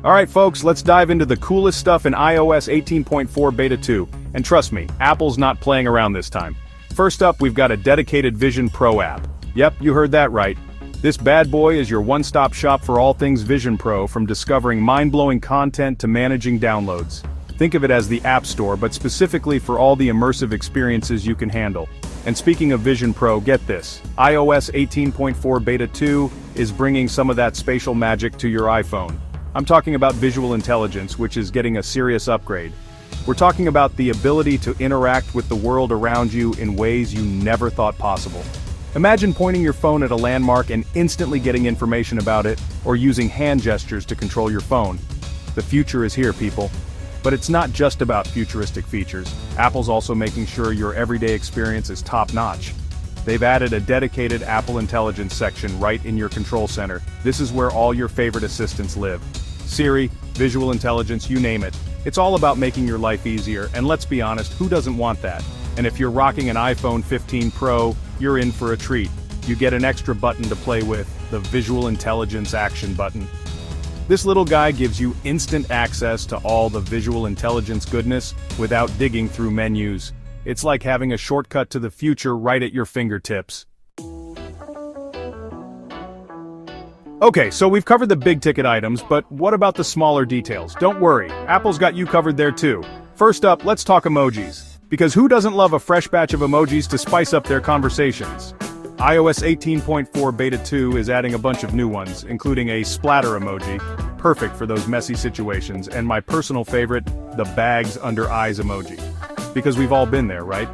Alright folks, let's dive into the coolest stuff in iOS 18.4 Beta 2, and trust me, Apple's not playing around this time. First up, we've got a dedicated Vision Pro app. Yep, you heard that right. This bad boy is your one-stop shop for all things Vision Pro, from discovering mind-blowing content to managing downloads. Think of it as the App Store, but specifically for all the immersive experiences you can handle. And speaking of Vision Pro, get this. iOS 18.4 Beta 2 is bringing some of that spatial magic to your iPhone. I'm talking about visual intelligence, which is getting a serious upgrade. We're talking about the ability to interact with the world around you in ways you never thought possible. Imagine pointing your phone at a landmark and instantly getting information about it, or using hand gestures to control your phone. The future is here, people. But it's not just about futuristic features. Apple's also making sure your everyday experience is top-notch. They've added a dedicated Apple Intelligence section right in your control center. This is where all your favorite assistants live. Siri, visual intelligence, you name it. It's all about making your life easier, and let's be honest, who doesn't want that? And if you're rocking an iPhone 15 Pro, you're in for a treat. You get an extra button to play with, the Visual Intelligence Action button. This little guy gives you instant access to all the visual intelligence goodness without digging through menus. It's like having a shortcut to the future right at your fingertips. Okay, so we've covered the big-ticket items, but what about the smaller details? Don't worry, Apple's got you covered there too. First up, let's talk emojis. Because who doesn't love a fresh batch of emojis to spice up their conversations? iOS 18.4 Beta 2 is adding a bunch of new ones, including a splatter emoji, perfect for those messy situations, and my personal favorite, the bags under eyes emoji. Because we've all been there, right?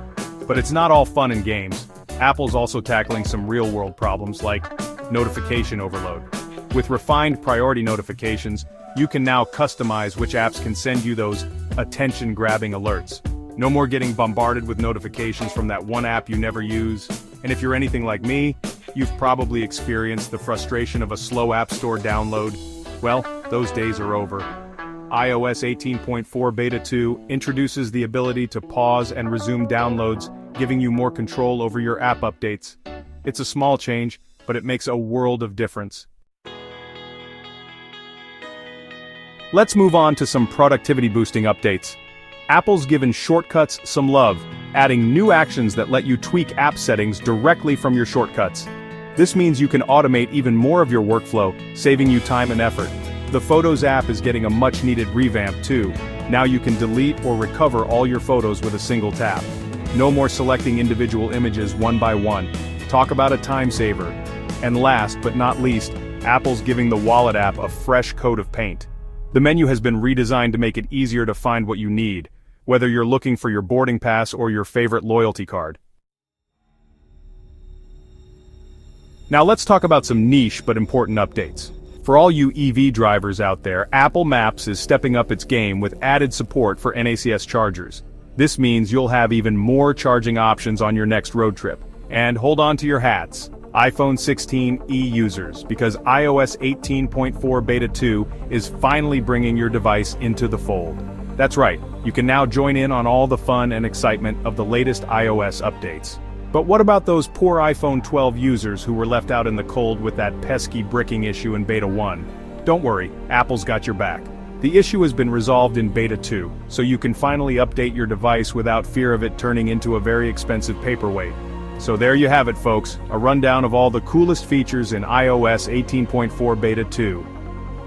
But it's not all fun and games. Apple's also tackling some real-world problems like notification overload. With refined priority notifications, you can now customize which apps can send you those attention-grabbing alerts. No more getting bombarded with notifications from that one app you never use. And if you're anything like me, you've probably experienced the frustration of a slow App Store download. Well, those days are over. iOS 18.4 Beta 2 introduces the ability to pause and resume downloads, giving you more control over your app updates. It's a small change, but it makes a world of difference. Let's move on to some productivity-boosting updates. Apple's given shortcuts some love, adding new actions that let you tweak app settings directly from your shortcuts. This means you can automate even more of your workflow, saving you time and effort. The Photos app is getting a much-needed revamp too. Now you can delete or recover all your photos with a single tap. No more selecting individual images one by one. Talk about a time saver. And last but not least, Apple's giving the Wallet app a fresh coat of paint. The menu has been redesigned to make it easier to find what you need, whether you're looking for your boarding pass or your favorite loyalty card. Now let's talk about some niche but important updates. For all you EV drivers out there, Apple Maps is stepping up its game with added support for NACS chargers. This means you'll have even more charging options on your next road trip. And hold on to your hats, iPhone 16e users, because iOS 18.4 Beta 2 is finally bringing your device into the fold. That's right, you can now join in on all the fun and excitement of the latest iOS updates. But what about those poor iPhone 12 users who were left out in the cold with that pesky bricking issue in Beta 1? Don't worry, Apple's got your back. The issue has been resolved in Beta 2, so you can finally update your device without fear of it turning into a very expensive paperweight. So there you have it folks, a rundown of all the coolest features in iOS 18.4 Beta 2.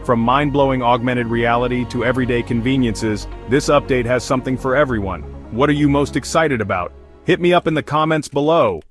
From mind-blowing augmented reality to everyday conveniences, this update has something for everyone. What are you most excited about? Hit me up in the comments below.